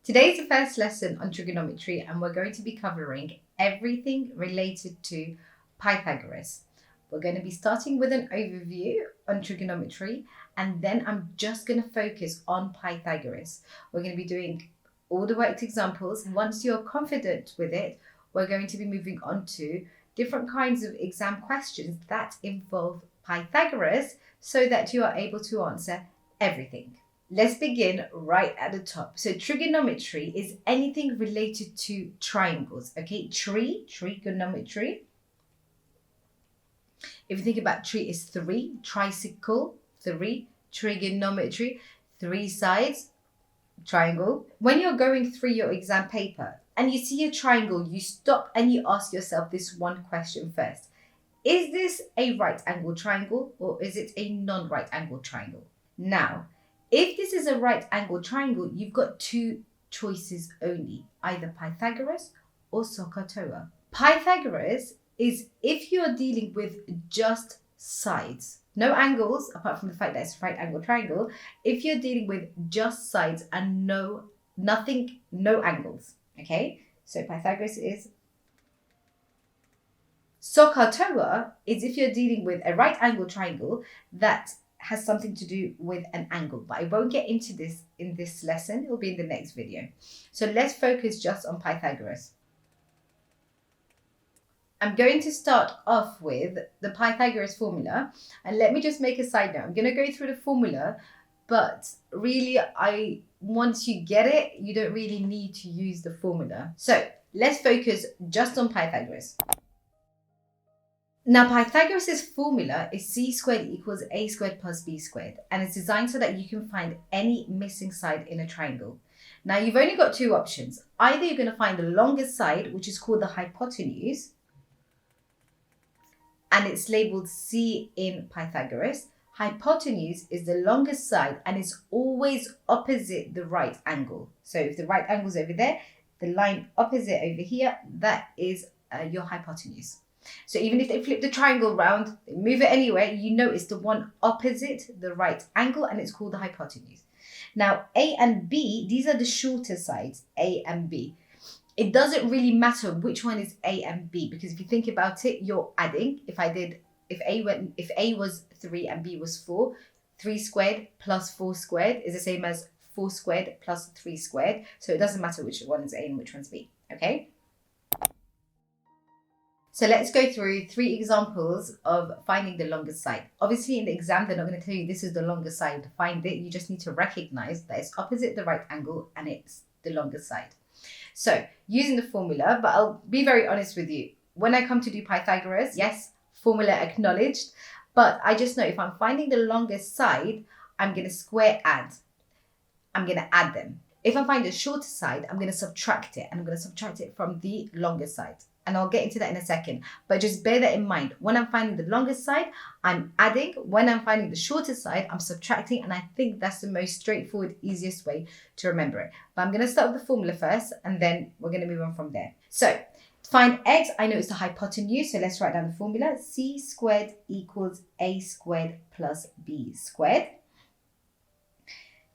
Today's the first lesson on trigonometry, and we're going to be covering everything related to Pythagoras. We're going to be starting with an overview on trigonometry, and then I'm just going to focus on Pythagoras. We're going to be doing all the worked examples. Once you're confident with it, we're going to be moving on to different kinds of exam questions that involve Pythagoras so that you are able to answer everything. Let's begin right at the top. So trigonometry is anything related to triangles, okay? Trigonometry. If you think about tree is three, tricycle, three, trigonometry, three sides, triangle. When you're going through your exam paper and you see a triangle, you stop and you ask yourself this one question first. Is this a right angle triangle or is it a non-right angle triangle? Now, if this is a right angle triangle, you've got two choices only, either Pythagoras or SOHCAHTOA. Pythagoras is if you're dealing with just sides, no angles, apart from the fact that it's a right angle triangle. If you're dealing with just sides and no angles, okay? So Pythagoras is. SOHCAHTOA is if you're dealing with a right angle triangle that has something to do with an angle, but I won't get into this in this lesson. It will be in the next video. So let's focus just on Pythagoras. I'm going to start off with the Pythagoras formula, and let me just make a side note. I'm going to go through the formula, but really once you get it, you don't really need to use the formula. So let's focus just on Pythagoras. Now, Pythagoras' formula is c squared equals a squared plus b squared, and it's designed so that you can find any missing side in a triangle. Now, you've only got two options. Either you're going to find the longest side, which is called the hypotenuse, and it's labeled c in Pythagoras. Hypotenuse is the longest side and it's always opposite the right angle. So if the right angle is over there, the line opposite over here, that is your hypotenuse. So even if they flip the triangle round, they move it anywhere, you know it's the one opposite the right angle and it's called the hypotenuse. Now, A and B, these are the shorter sides, A and B. It doesn't really matter which one is A and B, because if you think about it, you're adding. If A was 3 and B was 4, 3 squared plus 4 squared is the same as 4 squared plus 3 squared. So it doesn't matter which one is A and which one's B, okay? So let's go through 3 examples of finding the longest side. Obviously in the exam, they're not going to tell you this is the longest side to find it. You just need to recognize that it's opposite the right angle and it's the longest side. So using the formula, but I'll be very honest with you. When I come to do Pythagoras, yes, formula acknowledged, but I just know if I'm finding the longest side, I'm going to square add. I'm going to add them. If I find the shorter side, I'm going to subtract it, and I'm going to subtract it from the longest side. And I'll get into that in a second. But just bear that in mind. When I'm finding the longest side, I'm adding. When I'm finding the shorter side, I'm subtracting. And I think that's the most straightforward, easiest way to remember it. But I'm going to start with the formula first, and then we're going to move on from there. So to find x, I know it's the hypotenuse. So let's write down the formula. C squared equals a squared plus b squared.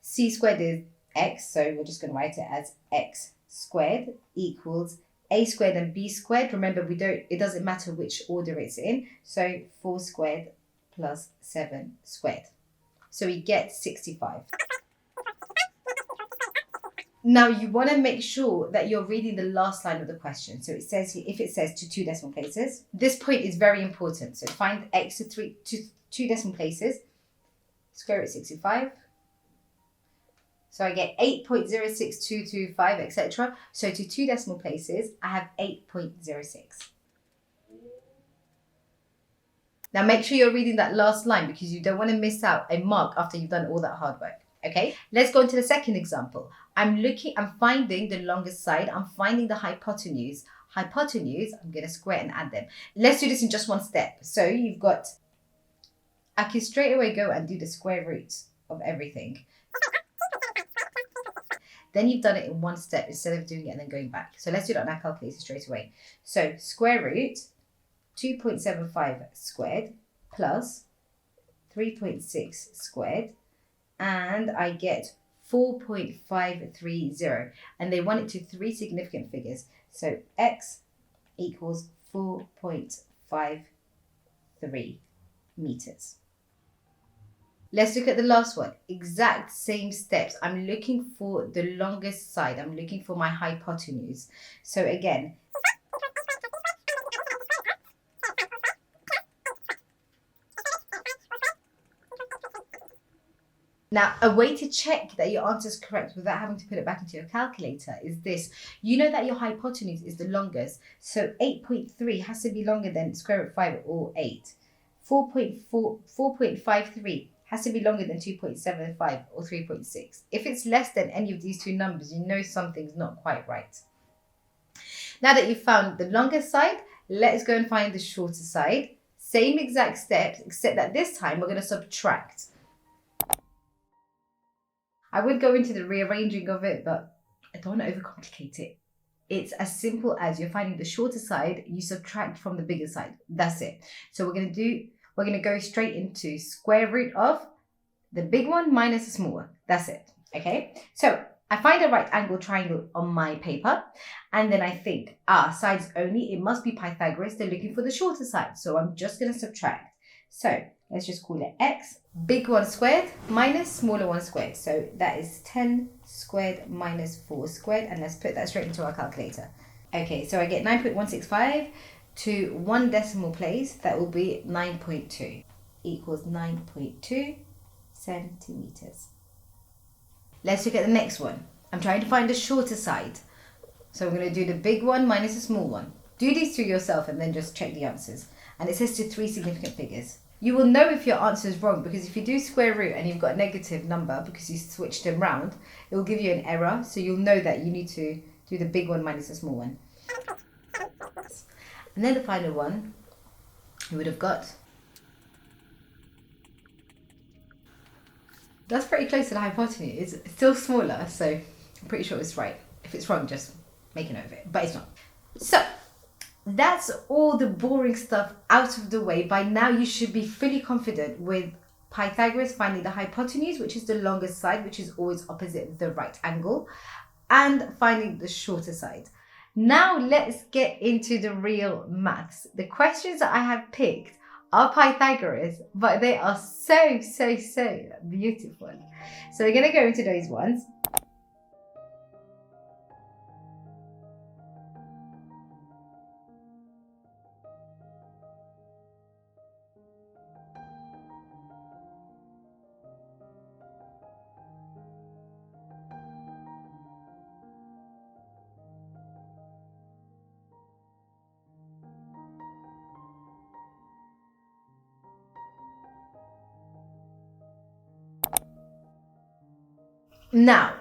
C squared is x, so we're just going to write it as x squared equals a squared and b squared. Remember, it doesn't matter which order it's in. So 4 squared plus 7 squared. So we get 65. Now you want to make sure that you're reading the last line of the question. So it says here, if it says to 2 decimal places, this point is very important. So find x to 2 decimal places, square root 65. So I get 8.06225, etc. So to 2 decimal places, I have 8.06. Now make sure you're reading that last line because you don't want to miss out a mark after you've done all that hard work. Okay, let's go on to the second example. I'm finding the longest side. I'm finding the hypotenuse. Hypotenuse, I'm going to square and add them. Let's do this in just one step. So you've got, I can straight away go and do the square root of everything. Then you've done it in one step instead of doing it and then going back. So let's do that on our calculator straight away. So square root 2.75 squared plus 3.6 squared, and I get 4.530. And they want it to three significant figures. So x equals 4.53 meters. Let's look at the last one. Exact same steps. I'm looking for the longest side. I'm looking for my hypotenuse. So again, now, a way to check that your answer is correct without having to put it back into your calculator is this. You know that your hypotenuse is the longest. So 8.3 has to be longer than square root 5 or 8. 4.53 has to be longer than 2.75 or 3.6. If it's less than any of these two numbers, you know something's not quite right. Now that you've found the longest side, let's go and find the shorter side. Same exact steps, except that this time we're going to subtract. I would go into the rearranging of it, but I don't want to overcomplicate it. It's as simple as you're finding the shorter side, you subtract from the bigger side. That's it. So we're going to go straight into square root of the big one minus the small one. That's it. Okay. So I find a right angle triangle on my paper, and then I think, sides only, it must be Pythagoras. They're looking for the shorter side. So I'm just going to subtract. So let's just call it x, big one squared minus smaller one squared. So that is 10 squared minus 4 squared. And let's put that straight into our calculator. Okay, so I get 9.165 to one decimal place. That will be 9.2 equals 9.2 centimeters. Let's look at the next one. I'm trying to find the shorter side. So I'm going to do the big one minus the small one. Do these two yourself and then just check the answers. And it says to three significant figures. You will know if your answer is wrong, because if you do square root and you've got a negative number because you switched them round, it will give you an error. So you'll know that you need to do the big one minus the small one. And then the final one, you would have got. That's pretty close to the hypotenuse. It's still smaller, so I'm pretty sure it's right. If it's wrong, just make a note of it, but it's not. So that's all the boring stuff out of the way. By now you should be fully confident with Pythagoras finding the hypotenuse, which is the longest side, which is always opposite the right angle, and finding the shorter side. Now let's get into the real maths. The questions that I have picked are Pythagoras, but they are so beautiful. So we're going to go into those ones. Now,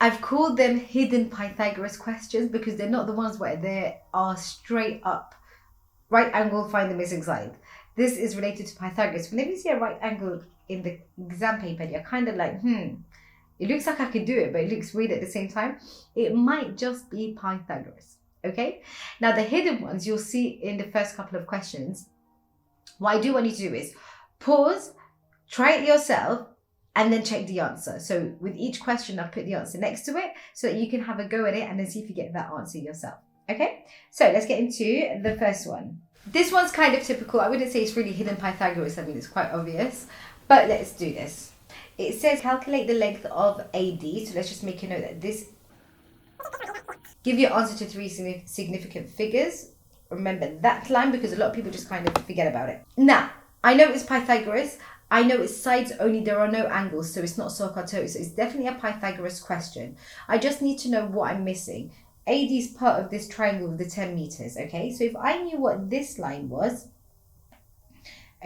I've called them hidden Pythagoras questions because they're not the ones where they are straight up right angle, find the missing side. This is related to Pythagoras. Whenever you see a right angle in the exam paper, you're kind of like, it looks like I could do it, but it looks weird at the same time. It might just be Pythagoras, okay? Now, the hidden ones you'll see in the first couple of questions. What I do want you to do is pause, try it yourself, and then check the answer. So with each question, I've put the answer next to it so that you can have a go at it and then see if you get that answer yourself. Okay, so let's get into the first one. This one's kind of typical. I wouldn't say it's really hidden Pythagoras. I mean, it's quite obvious, but let's do this. It says calculate the length of AD. So let's just make a note that this give your answer to three significant figures. Remember that line because a lot of people just kind of forget about it. Now, I know it's Pythagoras. I know it's sides only, there are no angles, so it's not SOHCAHTOA, so it's definitely a Pythagoras question. I just need to know what I'm missing. AD is part of this triangle of the 10 meters, okay? So if I knew what this line was,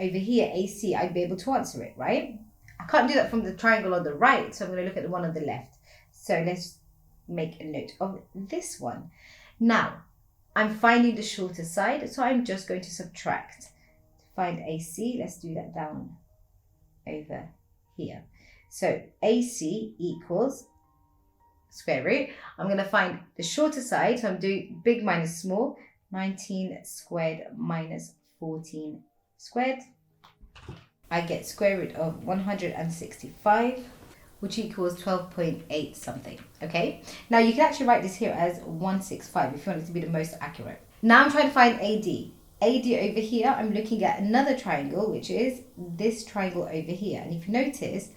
over here, AC, I'd be able to answer it, right? I can't do that from the triangle on the right, so I'm going to look at the one on the left. So let's make a note of this one. Now, I'm finding the shorter side, so I'm just going to subtract. To find AC, let's do that down over here. So AC equals square root. I'm going to find the shorter side. So I'm doing big minus small. 19 squared minus 14 squared. I get square root of 165, which equals 12.8 something, okay? Now you can actually write this here as 165 if you want it to be the most accurate. Now I'm trying to find AD. AD over here, I'm looking at another triangle, which is this triangle over here. And if you notice,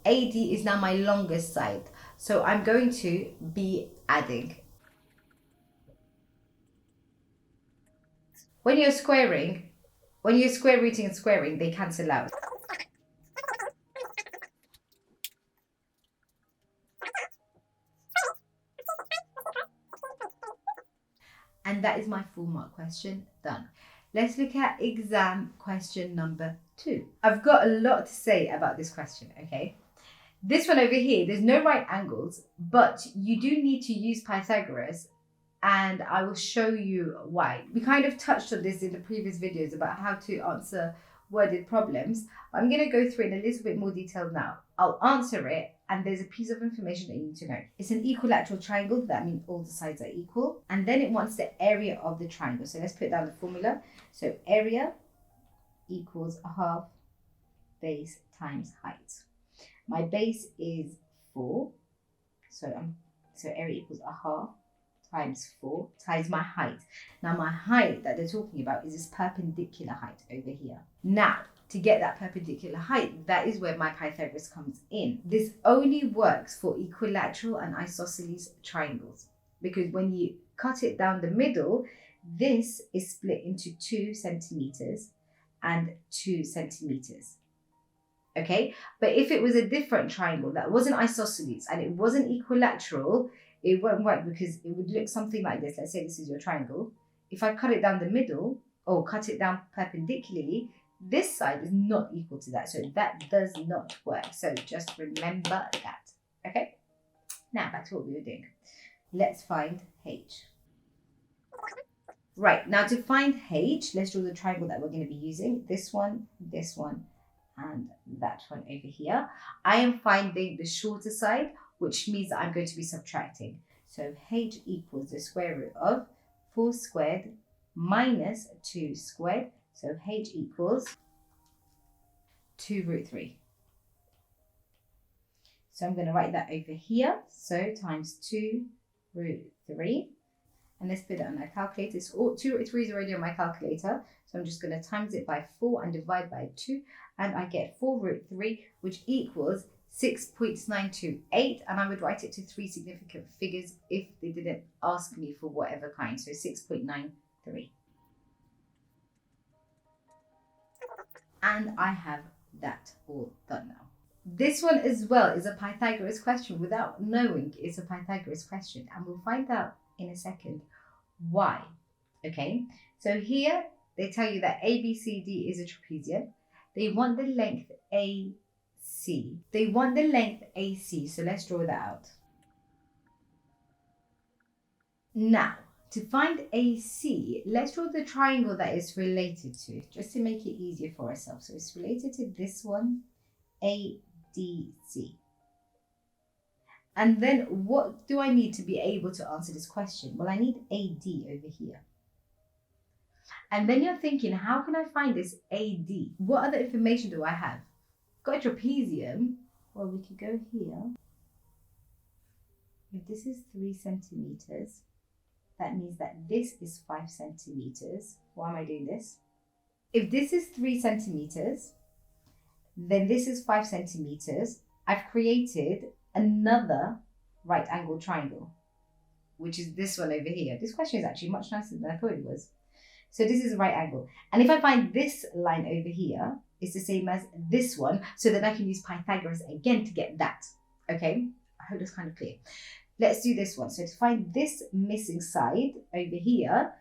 AD is now my longest side. So I'm going to be adding. When you're square rooting and squaring, they cancel out. And that is my full mark question done. Let's look at exam question number 2. I've got a lot to say about this question, okay? This one over here, there's no right angles, but you do need to use Pythagoras, and I will show you why. We kind of touched on this in the previous videos about how to answer worded problems. I'm going to go through it in a little bit more detail now. I'll answer it, and there's a piece of information that you need to know. It's an equilateral triangle. That means all the sides are equal. And then it wants the area of the triangle. So let's put down the formula. So area equals a half base times height. My base is 4. So area equals a half times 4 times my height. Now my height that they're talking about is this perpendicular height over here. Now, to get that perpendicular height, that is where my Pythagoras comes in. This only works for equilateral and isosceles triangles, because when you cut it down the middle, this is split into 2 centimeters and 2 centimeters. Okay, but if it was a different triangle that wasn't isosceles and it wasn't equilateral, it won't work, because it would look something like this. Let's say this is your triangle. If I cut it down the middle or cut it down perpendicularly, this side is not equal to that. So that does not work. So just remember that. Okay, now back to what we were doing. Let's find H. Right, now to find H, let's draw the triangle that we're going to be using. This one, and that one over here. I am finding the shorter side, which means that I'm going to be subtracting. So H equals the square root of 4 squared minus 2 squared. So H equals 2 root 3. So I'm going to write that over here. So times 2 root 3. And let's put it on our calculator. So 2 root 3 is already on my calculator. So I'm just going to times it by 4 and divide by 2. And I get 4 root 3, which equals 6.928. And I would write it to 3 significant figures if they didn't ask me for whatever kind. So 6.93. And I have that all done now. This one as well is a Pythagoras question. Without knowing, it's a Pythagoras question. And we'll find out in a second why. Okay, so here they tell you that ABCD is a trapezium. They want the length AC. They want the length AC. So let's draw that out. Now, to find AC, let's draw the triangle that it's related to, just to make it easier for ourselves. So it's related to this one, ADC. And then what do I need to be able to answer this question? Well, I need AD over here. And then you're thinking, how can I find this AD? What other information do I have? Got a trapezium. Well, we could go here. If this is 3 centimeters, that means that this is 5 centimeters. Why am I doing this? If this is 3 centimeters, then this is 5 centimeters. I've created another right angle triangle, which is this one over here. This question is actually much nicer than I thought it was. So this is a right angle. And if I find this line over here, it's the same as this one. So then I can use Pythagoras again to get that. Okay, I hope that's kind of clear. Let's do this one. So to find this missing side over here,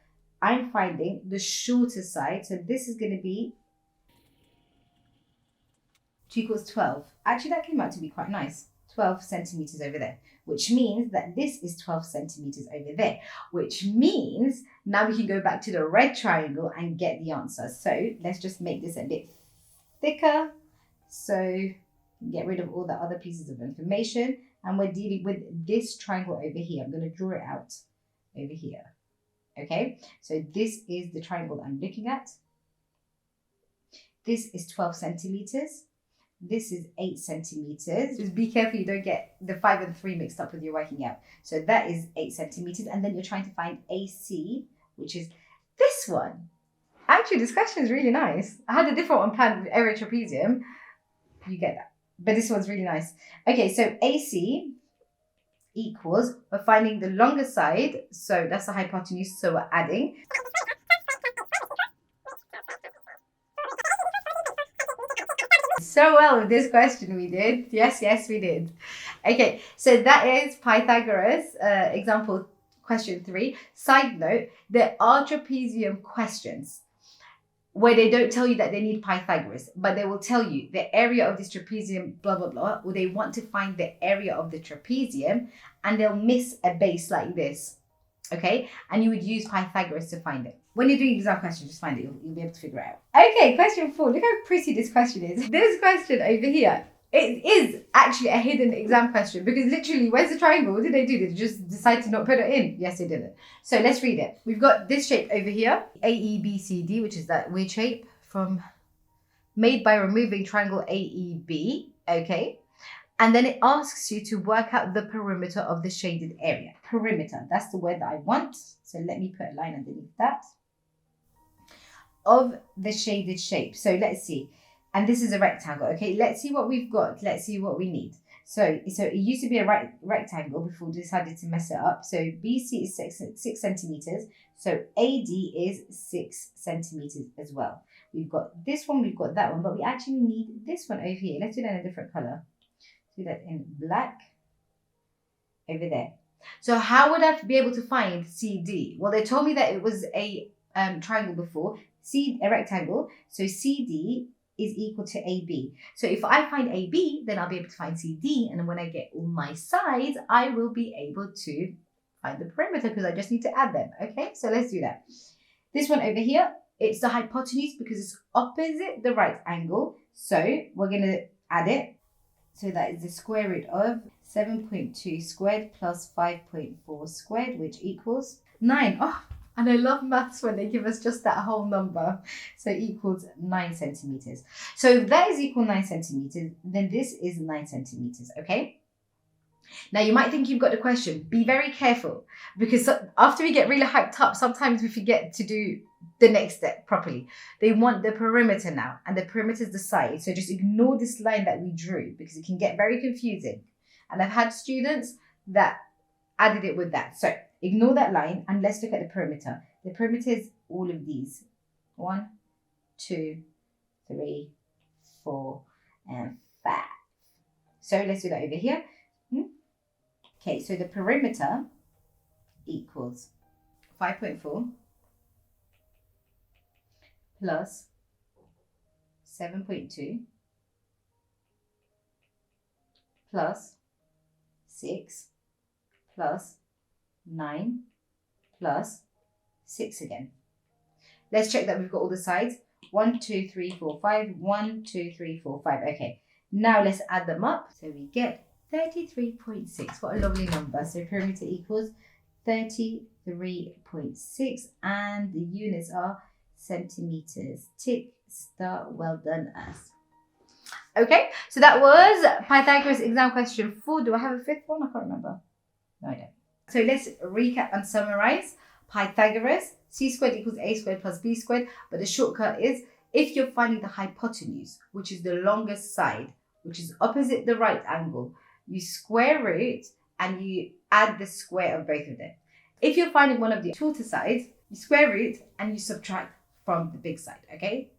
I'm finding the shorter side. So this is going to be 2 equals 12. Actually, that came out to be quite nice. 12 centimeters over there, which means that this is 12 centimeters over there, which means now we can go back to the red triangle and get the answer. So let's just make this a bit thicker. So get rid of all the other pieces of information. And we're dealing with this triangle over here. I'm going to draw it out over here. Okay, so this is the triangle that I'm looking at. This is 12 centimeters. this is 8 centimeters. Just be careful you don't get the 5 and 3 mixed up with your working out. So that is 8 centimeters. And then you're trying to find AC, which is this one. Actually, this question is really nice. I had a different one planned with area trapezium. You get that. But this one's really nice. Okay, so AC equals, we're finding the longer side. So that's the hypotenuse. So we're adding. So well with this question we did. Yes, we did. Okay, so that is Pythagoras, example question 3. Side note, there are trapezium questions where they don't tell you that they need Pythagoras, but they will tell you the area of this trapezium, blah, blah, blah, or they want to find the area of the trapezium and they'll miss a base like this, okay? And you would use Pythagoras to find it. When you're doing exam questions, just find it, you'll be able to figure it out. Okay, question 4, look how pretty this question is. This question over here, it is actually a hidden exam question because literally, where's the triangle? What did they do? Did they just decide to not put it in? Yes, they didn't. So let's read it. We've got this shape over here, AEBCD, which is that weird shape made by removing triangle AEB, okay? And then it asks you to work out the perimeter of the shaded area. Perimeter, that's the word that I want. So let me put a line underneath that. Of the shaded shape. So let's see. And this is a rectangle, okay? Let's see what we've got. Let's see what we need. So it used to be a rectangle before we decided to mess it up. So BC is 6 centimeters. So AD is 6 centimeters as well. We've got this one, we've got that one, but we actually need this one over here. Let's do that in a different color. Do that in black over there. So how would I be able to find CD? Well, they told me that it was a triangle before, a rectangle. So CD is equal to AB. So if I find AB, then I'll be able to find CD. And then when I get all my sides, I will be able to find the perimeter because I just need to add them. Okay, so let's do that. This one over here, it's the hypotenuse because it's opposite the right angle. So we're going to add it. So that is the square root of 7.2 squared plus 5.4 squared, which equals 9. Oh, and I love maths when they give us just that whole number. So equals 9 centimeters. So that is equal 9 centimeters. Then this is 9 centimeters, okay? Now you might think you've got the question. Be very careful because after we get really hyped up, sometimes we forget to do the next step properly. They want the perimeter now, and the perimeter is the side. So just ignore this line that we drew because it can get very confusing. And I've had students that added it with that. So ignore that line and let's look at the perimeter. The perimeter is all of these. 1, 2, 3, 4, and 5. So let's do that over here. Okay, so the perimeter equals 5.4 plus 7.2 plus 6 plus 9 plus 6 again. Let's check that we've got all the sides. 1, 2, 3, 4, 5. 1, 2, 3, 4, 5. Okay, now let's add them up. So we get 33.6. What a lovely number. So perimeter equals 33.6 and the units are centimeters. Tick, star, well done us. Okay, so that was Pythagoras exam question 4. Do I have a 5th one? I can't remember. No, I don't. So let's recap and summarize. Pythagoras, c squared equals a squared plus b squared. But the shortcut is if you're finding the hypotenuse, which is the longest side, which is opposite the right angle, you square root and you add the square of both of them. If you're finding one of the shorter sides, you square root and you subtract from the big side, okay?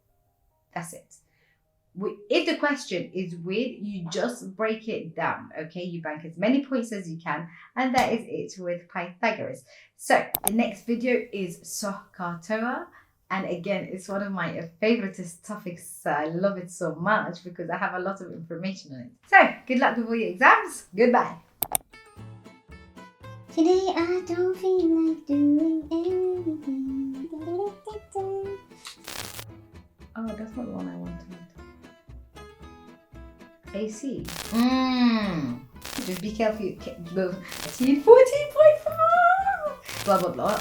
That's it. If the question is weird, you just break it down, okay? You bank as many points as you can, and that is it with Pythagoras. So the next video is SOHCAHTOA, and again, it's one of my favoriteest topics. I love it so much because I have a lot of information on it. So good luck with all your exams. Goodbye. Today I don't feel like doing anything. Oh, that's not the one I wanted. AC. Just be careful. 14.4. Blah, blah, blah.